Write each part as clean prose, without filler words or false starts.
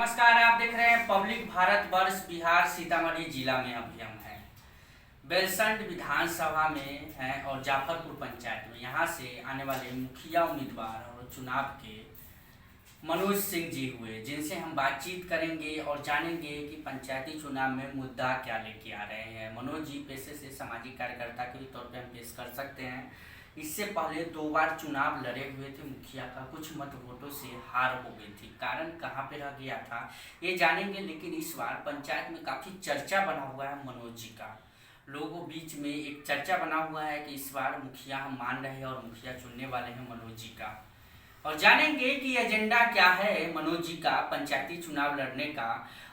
नमस्कार। आप देख रहे हैं पब्लिक भारत वर्ष बिहार सीतामढ़ी जिला में अभी हम हैं बेलसंड विधानसभा में हैं और जाफरपुर पंचायत में। यहाँ से आने वाले मुखिया उम्मीदवार और चुनाव के मनोज सिंह जी हुए, जिनसे हम बातचीत करेंगे और जानेंगे कि पंचायती चुनाव में मुद्दा क्या लेके आ रहे हैं। मनोज जी पेशे से सामाजिक कार्यकर्ता के तौर पर हम पेश कर सकते हैं। इससे पहले 2 बार चुनाव लड़े हुए थे मुखिया का, कुछ मत वोटों से हार हो गई थी। कारण कहाँ पे रह गया था ये जानेंगे। लेकिन इस बार पंचायत में काफ़ी चर्चा बना हुआ है मनोज जी का। लोगों बीच में एक चर्चा बना हुआ है कि इस बार मुखिया हम मान रहे हैं और मुखिया चुनने वाले हैं मनोज जी का। और जानेंगे कि एजेंडा क्या है मनोज जी का पंचायती चुनाव लड़ने का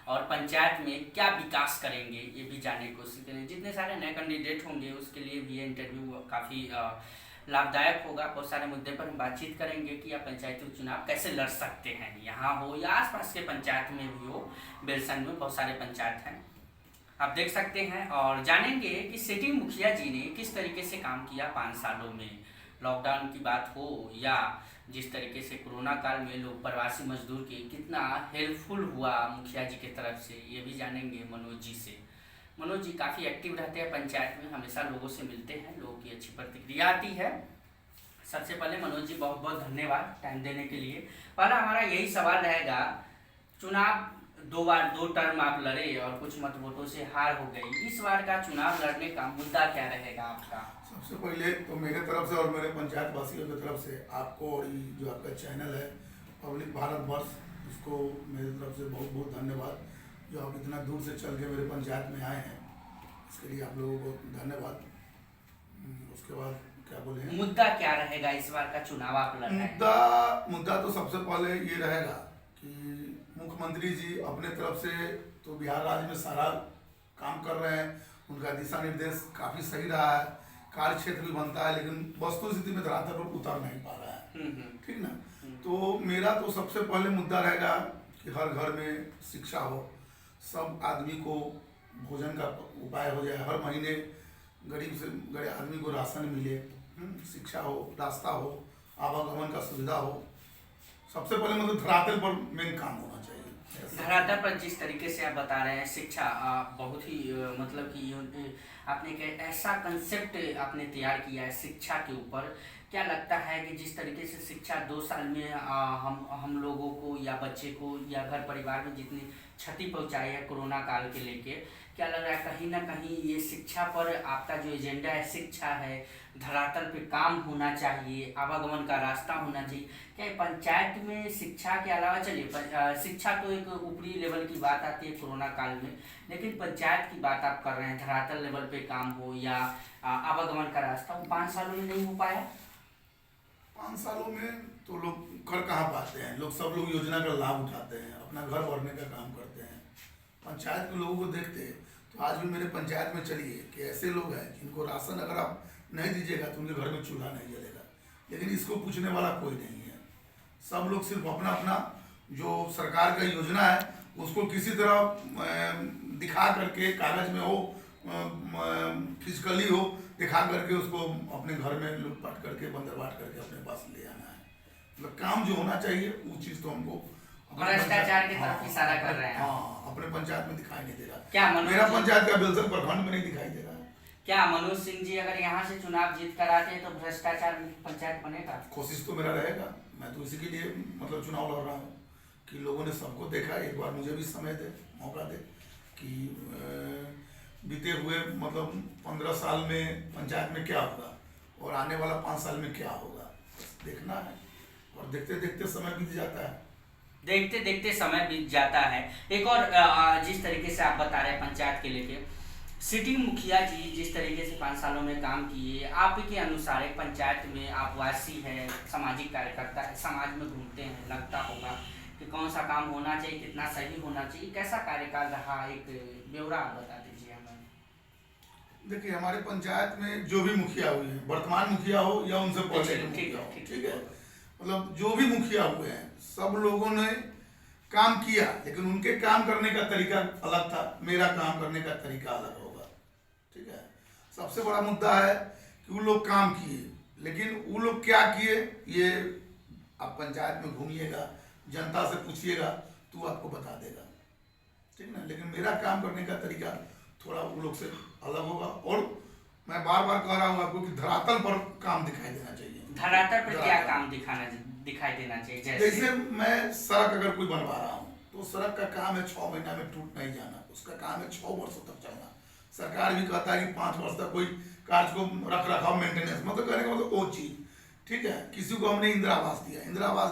और पंचायत में क्या विकास करेंगे, ये भी जानने की कोशिश करेंगे। जितने सारे नए कैंडिडेट होंगे उसके लिए भी ये इंटरव्यू काफ़ी लाभदायक होगा। बहुत सारे मुद्दे पर हम बातचीत करेंगे कि आप पंचायती चुनाव कैसे लड़ सकते हैं, यहाँ हो या आसपास के पंचायत में भी हो। बेलसंड में बहुत सारे पंचायत हैं, आप देख सकते हैं। और जानेंगे कि सिटिंग मुखिया जी ने किस तरीके से काम किया 5 सालों में। लॉकडाउन की बात हो या जिस तरीके से कोरोना काल में लोग प्रवासी मजदूर के कितना हेल्पफुल हुआ मुखिया जी की तरफ से, ये भी जानेंगे मनोज जी से। मनोज जी काफ़ी एक्टिव रहते हैं पंचायत में, हमेशा लोगों से मिलते हैं, लोगों की अच्छी प्रतिक्रिया आती है। सबसे पहले मनोज जी बहुत बहुत धन्यवाद टाइम देने के लिए। पहला हमारा यही सवाल रहेगा, चुनाव 2 बार 2 टर्म आप लड़े और कुछ मत वोटों से हार हो गई। इस बार का चुनाव लड़ने का मुद्दा क्या रहेगा आपका? सबसे पहले तो मेरे तरफ से और मेरे पंचायत वासियों की तरफ से आपको और ये जो आपका चैनल है पब्लिक भारत वर्ष, उसको मेरी तरफ से बहुत बहुत धन्यवाद। जो आप इतना दूर से चल के मेरे पंचायत में आए हैं, इसके लिए आप लोगों को धन्यवाद। उसके बाद क्या बोले हैं, मुद्दा क्या रहेगा इस बार का चुनाव आप लड़ रहे हैं? मुद्दा तो सबसे पहले ये रहेगा कि मुख्यमंत्री जी अपने तरफ से तो बिहार राज्य में सारा काम कर रहे हैं, उनका दिशा निर्देश काफ़ी सही रहा है, कार्य क्षेत्र भी बनता है, लेकिन वस्तु स्थिति में धरातल पर उतर नहीं पा रहा है। ठीक ना। तो मेरा तो सबसे पहले मुद्दा रहेगा कि हर घर में शिक्षा हो, सब आदमी को भोजन का उपाय हो जाए, हर महीने गरीब से गरीब आदमी को राशन मिले, शिक्षा हो, रास्ता हो, आवागमन का सुविधा हो। सबसे पहले मतलब धरातल पर मेन काम होना चाहिए। धरातल पर जिस तरीके से आप बता रहे हैं शिक्षा, बहुत ही मतलब कि आपने एक ऐसा कंसेप्ट आपने तैयार किया है शिक्षा के ऊपर। क्या लगता है कि जिस तरीके से शिक्षा 2 साल में हम लोगों को या बच्चे को या घर परिवार में जितनी क्षति पहुंचाई है कोरोना काल के लेके, क्या लग रहा है कहीं ना कहीं ये शिक्षा पर आपका जो एजेंडा है, शिक्षा है, धरातल पे काम होना चाहिए, आवागमन का रास्ता होना चाहिए। क्या पंचायत में शिक्षा के अलावा, चलिए शिक्षा तो एक ऊपरी लेवल की बात आती है कोरोना काल में, लेकिन पंचायत की बात आप कर रहे हैं, धरातल लेवल पे काम हो या आवागमन का रास्ता, वो 5 सालों में नहीं हो पाया? 5 सालों में तो लोग कर कहाँ पाते हैं, सब लोग योजना का लाभ उठाते हैं, अपना घर भरने का काम करते हैं। पंचायत के लोगों को देखते हैं तो आज भी मेरे पंचायत में चलिए कि ऐसे लोग हैं जिनको राशन अगर आप नहीं दीजिएगा तो उनके घर में चूल्हा नहीं जलेगा, लेकिन इसको पूछने वाला कोई नहीं है। सब लोग सिर्फ अपना अपना जो सरकार का योजना है उसको किसी तरह दिखा करके, कागज में हो, फिजिकली हो, दिखा करके उसको अपने घर में लूटपाट करके, बंदरबाट करके अपने पास ले आना है। मतलब काम जो होना चाहिए वो चीज़ तो हमको भ्रष्टाचार की तरफ इशारा कर रहे हैं। हाँ, अपने पंचायत में दिखाई नहीं दे रहा। क्या मेरा पंचायत का बेलसंड प्रखंड में नहीं दिखाई दे रहा है। क्या मनोज सिंह जी अगर यहाँ से चुनाव जीत कर आते हैं तो भ्रष्टाचार मुक्त पंचायत बनेगा? कोशिश तो मेरा रहेगा। मैं तो इसी के लिए मतलब चुनाव लड़ रहा हूँ कि लोगों ने सबको देखा, एक बार मुझे भी समय दे, मौका दे कि बीते हुए मतलब 15 साल में पंचायत में क्या होगा और आने वाला 5 साल में क्या होगा, देखना है। और देखते देखते समय बीत जाता है। देखते देखते समय बीत जाता है। एक और जिस तरीके से आप बता रहे हैं पंचायत के लेके, सिटिंग मुखिया जी जिस तरीके से 5 सालों में काम किए, आपके अनुसार एक पंचायत में आप वासी है, सामाजिक कार्यकर्ता है, समाज में घूमते हैं, लगता होगा कि कौन सा काम होना चाहिए, कितना सही होना चाहिए, कैसा कार्यकाल रहा, एक ब्यौरा आप बता दीजिए हमें। देखिए, हमारे पंचायत में जो भी मुखिया हुए हैं, वर्तमान मुखिया हो या उनसे पहले के मुखिया हो, ठीक है, मतलब जो भी मुखिया हुए हैं सब लोगों ने काम किया, लेकिन उनके काम करने का तरीका अलग था, मेरा काम करने का तरीका अलग होगा। ठीक है। सबसे बड़ा मुद्दा है कि वो लोग काम किए, लेकिन वो लोग क्या किए, ये आप पंचायत में घूमिएगा, जनता से पूछिएगा तो आपको बता देगा, ठीक ना। लेकिन मेरा काम करने का तरीका थोड़ा वो लोग से अलग होगा। और मैं बार बार कह रहा हूँ आपको कि धरातल पर काम दिखाई देना चाहिए। धरातल पर क्या काम दिखाई देना चाहिए? जैसे मैं सड़क अगर कोई बनवा रहा हूँ तो सड़क का काम है 6 महीना में टूट नहीं जाना, उसका काम है 6 वर्षों तक चलना। सरकार भी कहता है कि 5 वर्ष तक कोई कार्य को रख रखाव मेंटेनेंस, मतलब कहने का मतलब वो चीज, ठीक है। किसी को हमने इंदिरा आवास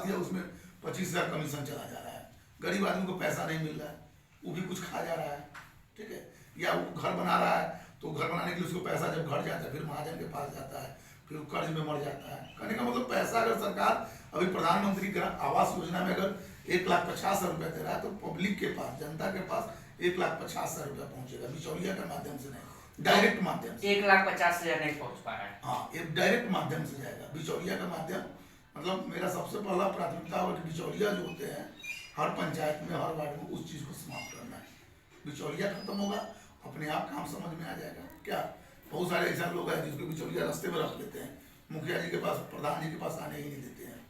दिया, उसमें 25,000 कमीशन चला जा रहा है, गरीब आदमी को पैसा नहीं मिल रहा है, वो भी कुछ खा जा रहा है, ठीक है। या वो घर बना रहा है तो घर बनाने के लिए उसको पैसा जब घर जाता है फिर महाजन के पास जाता है, फिर कर्ज में मर जाता है। कहने का मतलब पैसा अगर सरकार अभी प्रधानमंत्री आवास योजना में अगर 1,50,000 रुपया दे रहा है तो पब्लिक के पास, जनता के पास 1,50,000 रुपया पहुंचेगा, बिचौलिया के माध्यम से नहीं, डायरेक्ट माध्यम से। 1,50,000 नहीं पहुंच पा रहा है। हाँ, एक डायरेक्ट माध्यम से जाएगा, बिचौलिया का माध्यम। मतलब मेरा सबसे पहला प्राथमिकता होगा कि बिचौलिया जो होते हैं हर पंचायत में, हर वार्ड में, उस चीज को समाप्त करना है। बिचौलिया खत्म होगा, अपने आप काम समझ में आ जाएगा। क्या बहुत सारे ऐसे लोग हैं जिसको बिचौलिया रास्ते में रख लेते हैं, मुखिया जी के पास, प्रधान जी के पास आने ही नहीं देते हैं।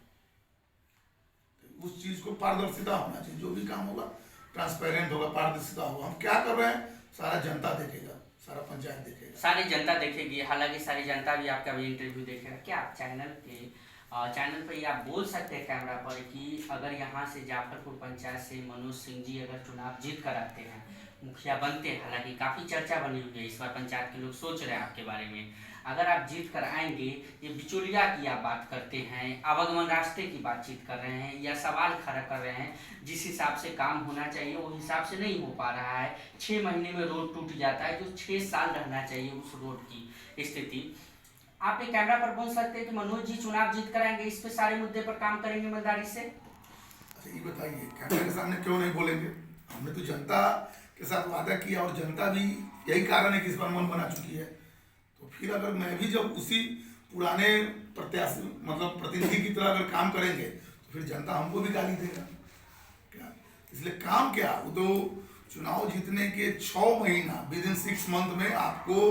तो उस चीज को पारदर्शिता होना चाहिए, जो भी काम होगा ट्रांसपेरेंट होगा, पारदर्शिता होगा। हम क्या कर रहे हैं सारा जनता देखेगा, सारा पंचायत देखेगा, सारी जनता देखेगी। हालांकि सारी जनता भी आपका भी इंटरव्यू देखेगा। क्या आप चैनल पर ये आप बोल सकते हैं कैमरा पर कि अगर यहाँ से जाफरपुर पंचायत से मनोज सिंह जी अगर चुनाव जीत कर आते हैं, मुखिया बनते हैं, हालांकि काफ़ी चर्चा बनी हुई है इस बार, पंचायत के लोग सोच रहे हैं आपके बारे में, अगर आप जीत कर आएंगे, ये बिचौलिया की आप बात करते हैं, आवागमन रास्ते की बातचीत कर रहे हैं या सवाल खड़ा कर रहे हैं, जिस हिसाब से काम होना चाहिए वो हिसाब से नहीं हो पा रहा है। 6 महीने में रोड टूट जाता है, जो 6 साल रहना चाहिए उस रोड की स्थिति। आप एक कैमरा पर बोल सकते हैं कि मनोज जी चुनाव जीत कर आएंगे, इस पे सारे मुद्दे पर काम करेंगे ईमानदारी से? अच्छा ये बताइए, कैमरे के सामने क्यों नहीं बोलेंगे? हमने तो जनता के साथ वादा किया और जनता भी यही कारण है कि इस पर मन बना चुकी है। तो फिर अगर मैं भी जब उसी पुराने प्रत्याशी मतलब प्रतिनिधि की तरह अगर काम करेंगे तो फिर जनता हमको भी गाली देगा क्या। इसलिए काम क्या, वो तो चुनाव जीतने के 6 महीना विद इन 6 मंथ में आपको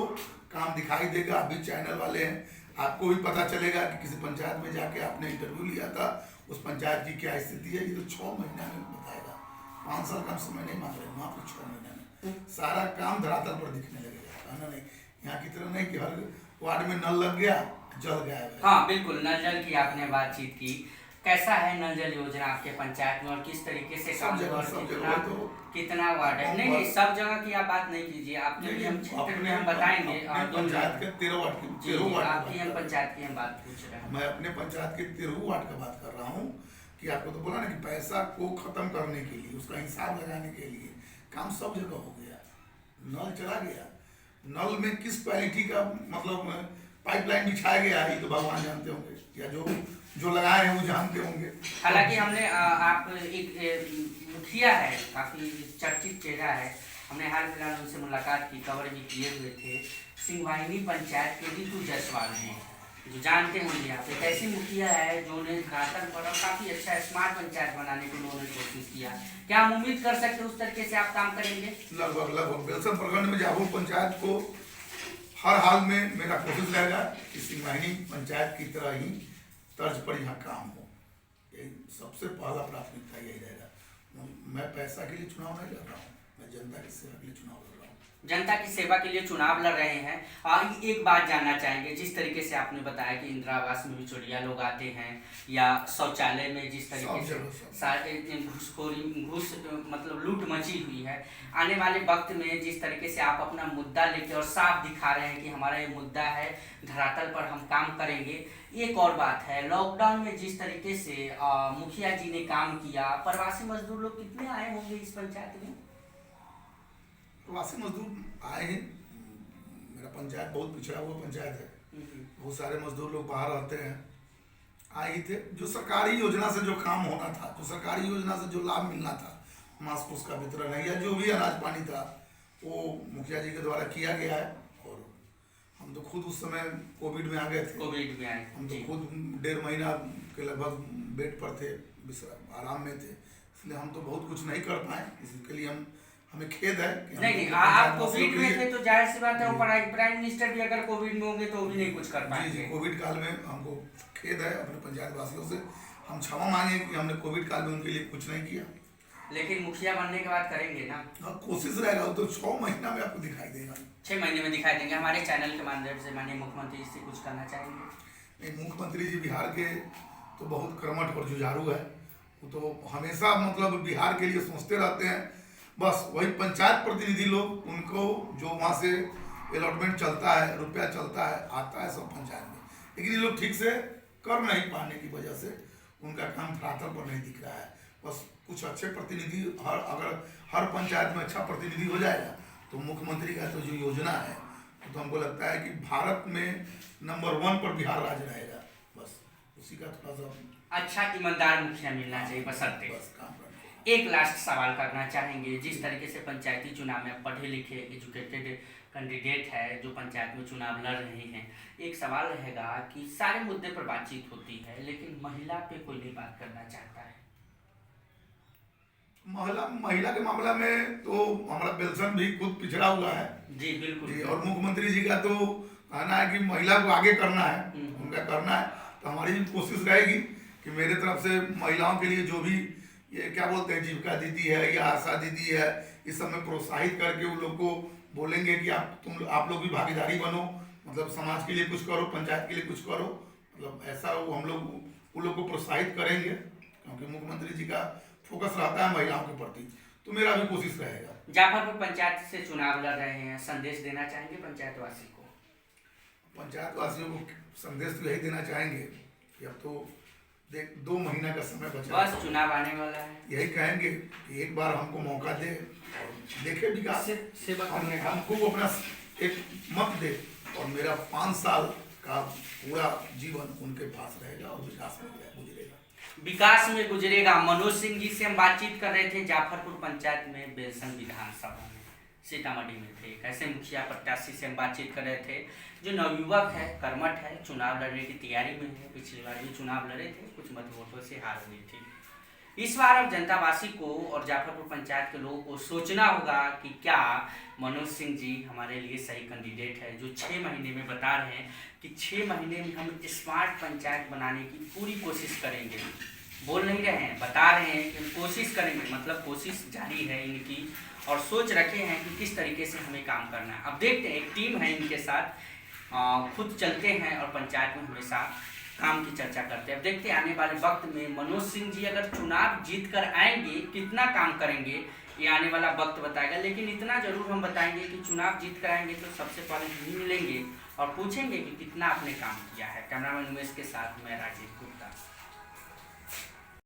काम दिखाई देगा। अभी चैनल वाले हैं, आपको भी पता चलेगा कि किसी पंचायत में जाके आपने इंटरव्यू लिया था, उस पंचायत की क्या स्थिति है। ये तो 6 महीना में बताएगा, 5 साल का समय नहीं मांग रहे, मात्र 6 महीना में सारा काम धरातल पर दिखने लगेगा। कहना नहीं, यहाँ की तरह नहीं कि हर वार्ड में नल लग गया जल गया है। हाँ बिल्कुल, नल जल की आपने बातचीत की। कैसा है नल जल योजना आपके पंचायत में और किस तरीके से काम हुआ, कितना वार्ड है? नहीं नहीं, सब जगह की आप बात नहीं कीजिए, आपने भी हम क्षेत्र में हम बताएंगे। पंचायत के 13 वार्ड की, आपकी हम पंचायत की हम बात पूछ रहे हैं। मैं अपने पंचायत के 13 वार्ड का बात कर रहा हूँ कि आपको तो बोला ना कि पैसा को खत्म करने के लिए, उसका हिसाब लगाने के लिए काम सब जगह हो गया। नल चला गया, नल में किस क्वालिटी का मतलब पाइपलाइन बिछाया गया है ये तो भगवान जानते होंगे, या जो लगाए हैं वो जानते होंगे। हालांकि हमने आप एक मुखिया है, काफी चर्चित चेहरा है, हमने हाल फिलहाल उनसे मुलाकात की, कवर भी किए हुए थे। सिंहवाहिनी पंचायत के रितु जायसवाल हैं, जो जानते होंगे आप, एक ऐसी मुखिया है जो ने घाटन पर काफी अच्छा स्मार्ट पंचायत बनाने की उन्होंने कोशिश किया। क्या हम उम्मीद कर सकते हैं उस तरीके से आप काम करेंगे? लगभग बेलसर प्रखंड में जाबुल पंचायत को हर हाल में मेरा कोशिश रहेगा कि सिंहवाहिनी पंचायत की तरह ही तर्ज पर यहाँ काम हो। यही सबसे पहला प्राथमिकता यही रहेगा। मैं पैसा के लिए चुनाव नहीं लड़ रहा हूँ, मैं जनता की सेवा के लिए चुनाव लड़ रहा हूँ। जनता की सेवा के लिए चुनाव लड़ रहे हैं। एक बात जानना चाहेंगे, जिस तरीके से आपने बताया कि इंदिरा आवास में बिचौलिया लोग आते हैं या शौचालय में जिस तरीके से सारे घूस मतलब लूट मची हुई है, आने वाले वक्त में जिस तरीके से आप अपना मुद्दा लेके और साफ दिखा रहे हैं कि हमारा ये मुद्दा है, धरातल पर हम काम करेंगे। एक और बात है, लॉकडाउन में जिस तरीके से मुखिया जी ने काम किया, प्रवासी मजदूर लोग कितने आए होंगे इस पंचायत में? प्रवासी मजदूर आए हैं, मेरा पंचायत बहुत पिछड़ा हुआ पंचायत है, बहुत सारे मजदूर लोग बाहर रहते हैं, आए ही थे। जो सरकारी योजना से जो काम होना था, जो सरकारी योजना से जो लाभ मिलना था, मास्क उसका वितरण है या जो भी अनाज पानी था, वो मुखिया जी के द्वारा किया गया है। और हम तो खुद उस समय कोविड में आ गए थे, कोविड में आए, हम तो खुद 1.5 महीना के लगभग बेड पर थे, आराम में थे, इसलिए हम तो बहुत कुछ नहीं कर पाए। इसके लिए हमें खेद है कि नहीं, आप कोविड में थे तो जाहिर सी बात है, वो प्राइम मिनिस्टर भी अगर कोविड में होंगे तो भी नहीं कुछ कर पाएंगे। कोविड काल में हमको खेद है अपने पंचायत वासियों से, हम क्षमा मांगे कि हमने कोविड काल में उनके लिए कुछ नहीं किया। लेकिन मुखिया बनने के बाद करेंगे ना? हाँ, कोशिश रहेगा, वो तो 6 महीना में आपको दिखाई देगा। 6 महीने में दिखाई देंगे। हमारे चैनल के माध्यम से माननीय मुख्यमंत्री जी से कुछ कहना चाहेंगे? नहीं, मुख्यमंत्री जी बिहार के तो बहुत कर्मठ और जुझारू है। वो तो हमेशा मतलब बिहार के लिए सोचते रहते हैं। बस वही पंचायत प्रतिनिधि लोग, उनको जो वहाँ से अलॉटमेंट चलता है, रुपया चलता है, आता है सब पंचायत में, लेकिन ये लोग ठीक से कर नहीं पाने की वजह से उनका काम धरातल पर नहीं दिख रहा है। बस कुछ अच्छे प्रतिनिधि, अगर हर पंचायत में अच्छा प्रतिनिधि हो जाएगा तो मुख्यमंत्री का तो जो योजना है तो हमको लगता है कि भारत में नंबर 1 पर बिहार राज्य रहेगा। बस उसी का थोड़ा सा अच्छा ईमानदार मुखिया मिलना चाहिए बशर्ते। बस काम करना। एक लास्ट सवाल करना चाहेंगे, जिस तरीके से पंचायती चुनाव में पढ़े लिखे एजुकेटेड कैंडिडेट है जो पंचायत में चुनाव लड़ रहे हैं, एक सवाल रहेगा कि सारे मुद्दे पर बातचीत होती है लेकिन महिला पे कोई नहीं बात करना चाहता है। महिला के मामला में तो हमारा बेलसन भी खुद पिछड़ा हुआ है जी बिल्कुल जी, और मुख्यमंत्री जी का तो कहना है कि महिला को आगे करना है, उनका करना है। तो हमारी भी कोशिश रहेगी कि मेरे तरफ से महिलाओं के लिए जो भी ये क्या बोलते हैं जीविका दीदी है या आशा दीदी है, इस सब में प्रोत्साहित करके उन लोग को बोलेंगे कि आप लोग भी भागीदारी बनो, मतलब समाज के लिए कुछ करो, पंचायत के लिए कुछ करो, मतलब ऐसा हम लोग उन लोग को प्रोत्साहित करेंगे क्योंकि मुख्यमंत्री जी का फोकस रहता है महिलाओं के प्रति। तो मेरा भी कोशिश रहेगा। जाफरपुर पंचायत से चुनाव लड़ रहे हैं, संदेश देना चाहेंगे पंचायतवासी को? पंचायतवासियों को संदेश तो यही देना चाहेंगे कि अब तो 2 महीना का समय बचा, बस चुनाव आने वाला है। यही कहेंगे कि एक बार हमको मौका दे और देखे विकास, सेवा करने का हमको अपना एक मत दे और मेरा 5 साल का पूरा जीवन उनके पास रहेगा और विकास में गुजरेगा। विकास में गुजरेगा। मनोज सिंह जी से हम बातचीत कर रहे थे जाफरपुर पंचायत में बेलसन विधानसभा में, सीतामढ़ी में थे। एक ऐसे मुखिया प्रत्याशी से हम बातचीत कर रहे थे जो नवयुवक है, कर्मठ है, चुनाव लड़ने की तैयारी में है। पिछली बार भी चुनाव लड़े थे, कुछ मत वोटों से हार हुई थी। इस बार अब जनतावासी को और जाफरपुर पंचायत के लोगों को सोचना होगा कि क्या मनोज सिंह जी हमारे लिए सही कैंडिडेट है, जो 6 महीने में बता रहे हैं कि 6 महीने में हम स्मार्ट पंचायत बनाने की पूरी कोशिश करेंगे। बोल नहीं रहे हैं, बता रहे हैं कि हम कोशिश करेंगे, मतलब कोशिश जारी है इनकी और सोच रखे हैं कि किस तरीके से हमें काम करना है। अब देखते हैं, एक टीम है इनके साथ, खुद चलते हैं और पंचायत में हमेशा काम की चर्चा करते हैं। अब देखते हैं आने वाले वक्त में मनोज सिंह जी अगर चुनाव जीत कर आएंगे कितना काम करेंगे, ये आने वाला वक्त बताएगा। लेकिन इतना जरूर हम बताएंगे कि चुनाव जीत कर आएंगे तो सबसे पहले हम मिलेंगे और पूछेंगे कि कितना आपने काम किया है। कैमरामैन उमेश के साथ मैं राजीव।